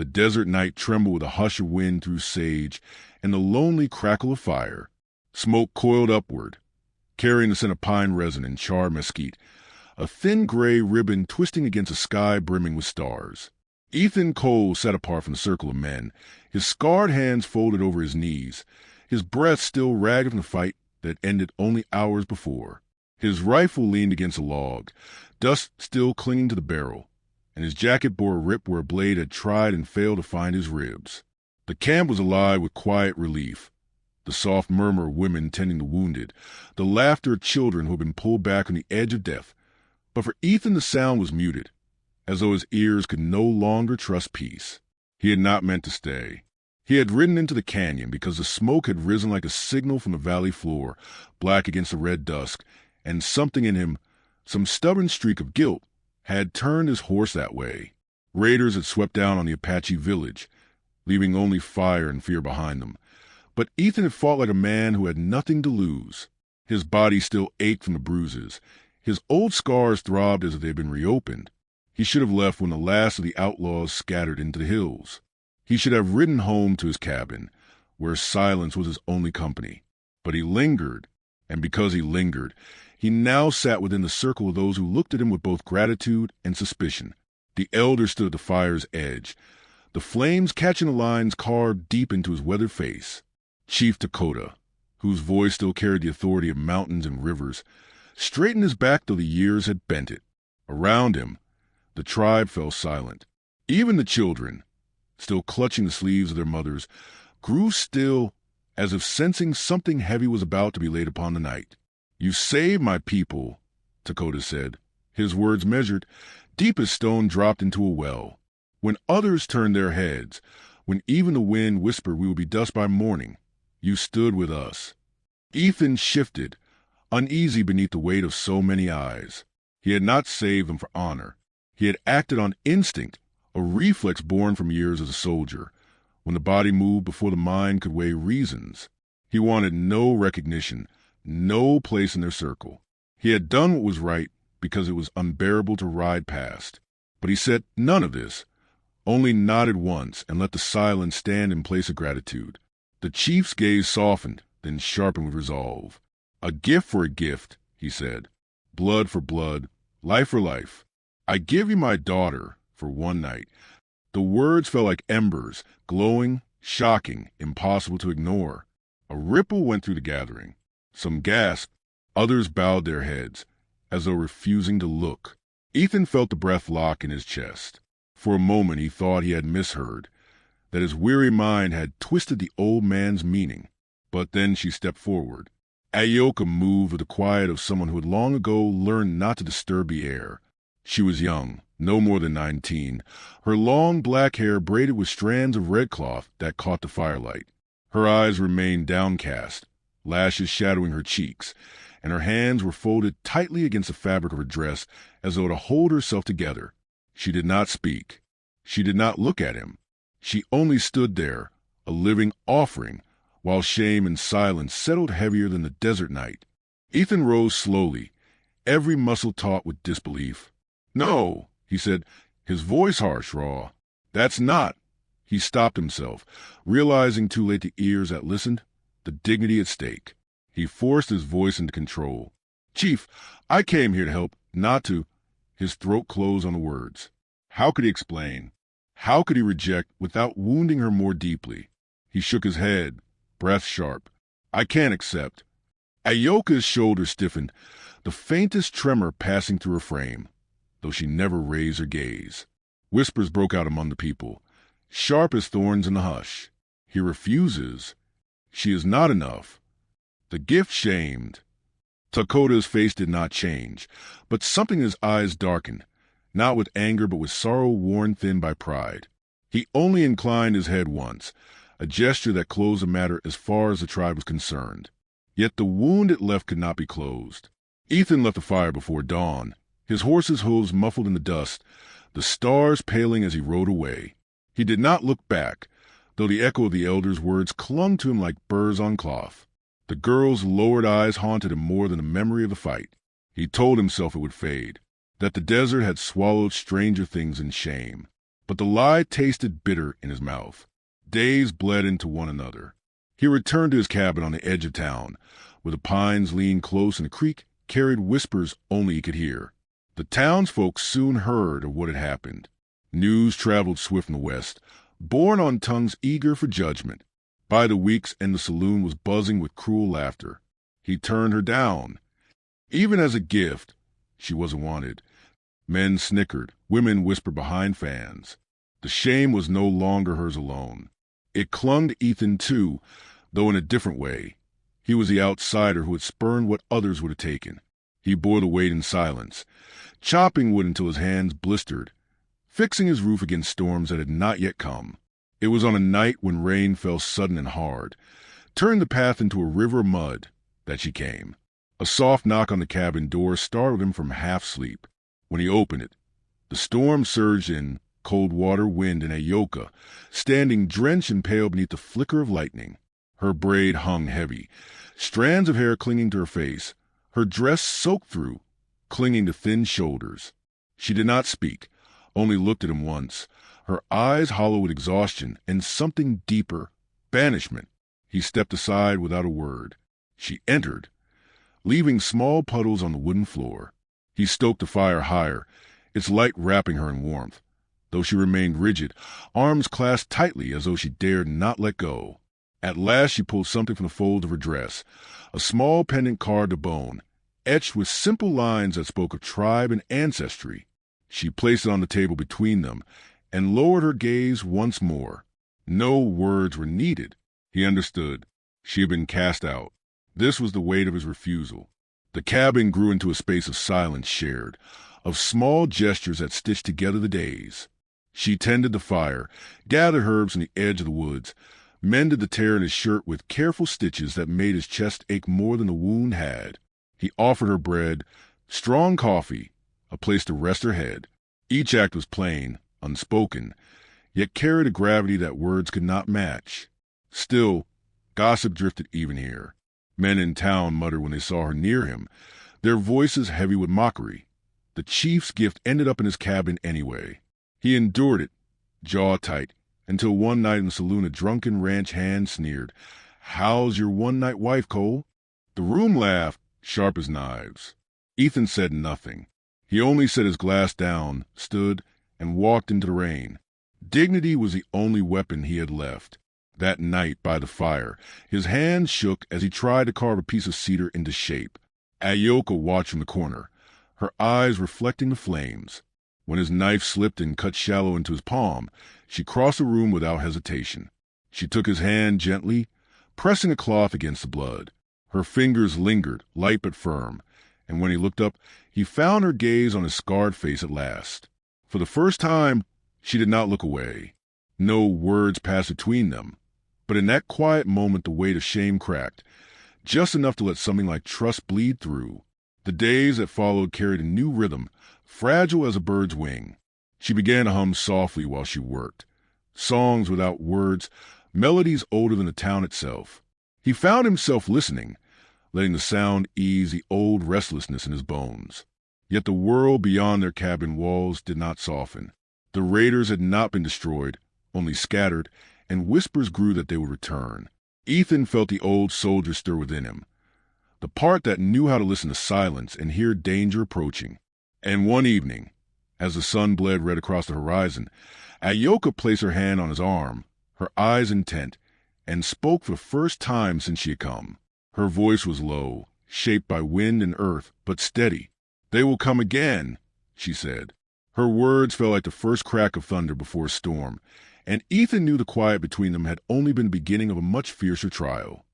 The desert night trembled with a hush of wind through sage and the lonely crackle of fire. Smoke coiled upward, carrying the scent of pine resin and charred mesquite, a thin gray ribbon twisting against a sky brimming with stars. Ethan Cole sat apart from the circle of men, his scarred hands folded over his knees, his breath still ragged from the fight that ended only hours before. His rifle leaned against a log, dust still clinging to the barrel, and his jacket bore a rip where a blade had tried and failed to find his ribs. The camp was alive with quiet relief, the soft murmur of women tending the wounded, the laughter of children who had been pulled back on the edge of death. But for Ethan the sound was muted, as though his ears could no longer trust peace. He had not meant to stay. He had ridden into the canyon because the smoke had risen like a signal from the valley floor, black against the red dusk, and something in him, some stubborn streak of guilt, had turned his horse that way. Raiders had swept down on the Apache village, leaving only fire and fear behind them. But Ethan had fought like a man who had nothing to lose. His body still ached from the bruises. His old scars throbbed as if they had been reopened. He should have left when the last of the outlaws scattered into the hills. He should have ridden home to his cabin, where silence was his only company. But he lingered, and because he lingered, he now sat within the circle of those who looked at him with both gratitude and suspicion. The elder stood at the fire's edge, the flames catching the lines carved deep into his weathered face. Chief Dakota, whose voice still carried the authority of mountains and rivers, straightened his back though the years had bent it. Around him, the tribe fell silent. Even the children, still clutching the sleeves of their mothers, grew still as if sensing something heavy was about to be laid upon the night. "You saved my people," Dakota said, his words measured, deep as stone dropped into a well. "When others turned their heads, when even the wind whispered we would be dust by morning, you stood with us." Ethan shifted, uneasy beneath the weight of so many eyes. He had not saved them for honor. He had acted on instinct, a reflex born from years as a soldier, when the body moved before the mind could weigh reasons. He wanted no recognition, no place in their circle. He had done what was right because it was unbearable to ride past. But he said none of this, only nodded once and let the silence stand in place of gratitude. The chief's gaze softened, then sharpened with resolve. "A gift for a gift," he said. "Blood for blood, life for life. I give you my daughter for one night." The words fell like embers, glowing, shocking, impossible to ignore. A ripple went through the gathering. Some gasped, others bowed their heads, as though refusing to look. Ethan felt the breath lock in his chest. For a moment he thought he had misheard, that his weary mind had twisted the old man's meaning. But then she stepped forward. Ayoka moved with the quiet of someone who had long ago learned not to disturb the air. She was young, no more than 19, her long black hair braided with strands of red cloth that caught the firelight. Her eyes remained downcast, lashes shadowing her cheeks, and her hands were folded tightly against the fabric of her dress as though to hold herself together. She did not speak. She did not look at him. She only stood there, a living offering, while shame and silence settled heavier than the desert night. Ethan rose slowly, every muscle taut with disbelief. "No," he said, his voice harsh, raw. "That's not." He stopped himself, realizing too late the ears that listened, the dignity at stake. He forced his voice into control. "Chief, I came here to help, not to—" His throat closed on the words. How could he explain? How could he reject without wounding her more deeply? He shook his head, breath sharp. "I can't accept." Ayoka's shoulders stiffened, the faintest tremor passing through her frame, though she never raised her gaze. Whispers broke out among the people, sharp as thorns in the hush. "He refuses. She is not enough. The gift shamed." Dakota's face did not change, but something in his eyes darkened, not with anger but with sorrow worn thin by pride. He only inclined his head once, a gesture that closed the matter as far as the tribe was concerned. Yet the wound it left could not be closed. Ethan left the fire before dawn, his horse's hooves muffled in the dust, the stars paling as he rode away. He did not look back, though the echo of the elder's words clung to him like burrs on cloth. The girl's lowered eyes haunted him more than the memory of the fight. He told himself it would fade, that the desert had swallowed stranger things in shame. But the lie tasted bitter in his mouth. Days bled into one another. He returned to his cabin on the edge of town, where the pines leaned close and the creek carried whispers only he could hear. The townsfolk soon heard of what had happened. News traveled swift from the west, borne on tongues eager for judgment. By the weeks, and the saloon was buzzing with cruel laughter. He turned her down. Even as a gift, she wasn't wanted. Men snickered, women whispered behind fans. The shame was no longer hers alone. It clung to Ethan too, though in a different way. He was the outsider who had spurned what others would have taken. He bore the weight in silence, chopping wood until his hands blistered, fixing his roof against storms that had not yet come. It was on a night when rain fell sudden and hard, turned the path into a river of mud, that she came. A soft knock on the cabin door startled him from half-sleep. When he opened it, the storm surged in, cold water, wind, and Ayoka, standing drenched and pale beneath the flicker of lightning. Her braid hung heavy, strands of hair clinging to her face, her dress soaked through, clinging to thin shoulders. She did not speak, only looked at him once, her eyes hollow with exhaustion and something deeper, banishment. He stepped aside without a word. She entered, leaving small puddles on the wooden floor. He stoked the fire higher, its light wrapping her in warmth, though she remained rigid, arms clasped tightly as though she dared not let go. At last she pulled something from the folds of her dress, a small pendant carved of bone, etched with simple lines that spoke of tribe and ancestry. She placed it on the table between them and lowered her gaze once more. No words were needed. He understood. She had been cast out. This was the weight of his refusal. The cabin grew into a space of silence shared, of small gestures that stitched together the days. She tended the fire, gathered herbs from the edge of the woods, mended the tear in his shirt with careful stitches that made his chest ache more than the wound had. He offered her bread, strong coffee, a place to rest her head. Each act was plain, unspoken, yet carried a gravity that words could not match. Still, gossip drifted even here. Men in town muttered when they saw her near him, their voices heavy with mockery. The chief's gift ended up in his cabin anyway. He endured it, jaw tight, until one night in the saloon a drunken ranch hand sneered, "How's your one-night wife, Cole?" The room laughed, sharp as knives. Ethan said nothing. He only set his glass down, stood, and walked into the rain. Dignity was the only weapon he had left. That night by the fire, his hands shook as he tried to carve a piece of cedar into shape. Ayoka watched from the corner, her eyes reflecting the flames. When his knife slipped and cut shallow into his palm, she crossed the room without hesitation. She took his hand gently, pressing a cloth against the blood. Her fingers lingered, light but firm, and when he looked up, he found her gaze on his scarred face at last. For the first time, she did not look away. No words passed between them, but in that quiet moment the weight of shame cracked, just enough to let something like trust bleed through. The days that followed carried a new rhythm, fragile as a bird's wing. She began to hum softly while she worked. Songs without words, melodies older than the town itself. He found himself listening, letting the sound ease the old restlessness in his bones. Yet the world beyond their cabin walls did not soften. The raiders had not been destroyed, only scattered, and whispers grew that they would return. Ethan felt the old soldier stir within him, the part that knew how to listen to silence and hear danger approaching. And one evening, as the sun bled red across the horizon, Ayoka placed her hand on his arm, her eyes intent, and spoke for the first time since she had come. Her voice was low, shaped by wind and earth, but steady. "They will come again," she said. Her words fell like the first crack of thunder before a storm, and Ethan knew the quiet between them had only been the beginning of a much fiercer trial.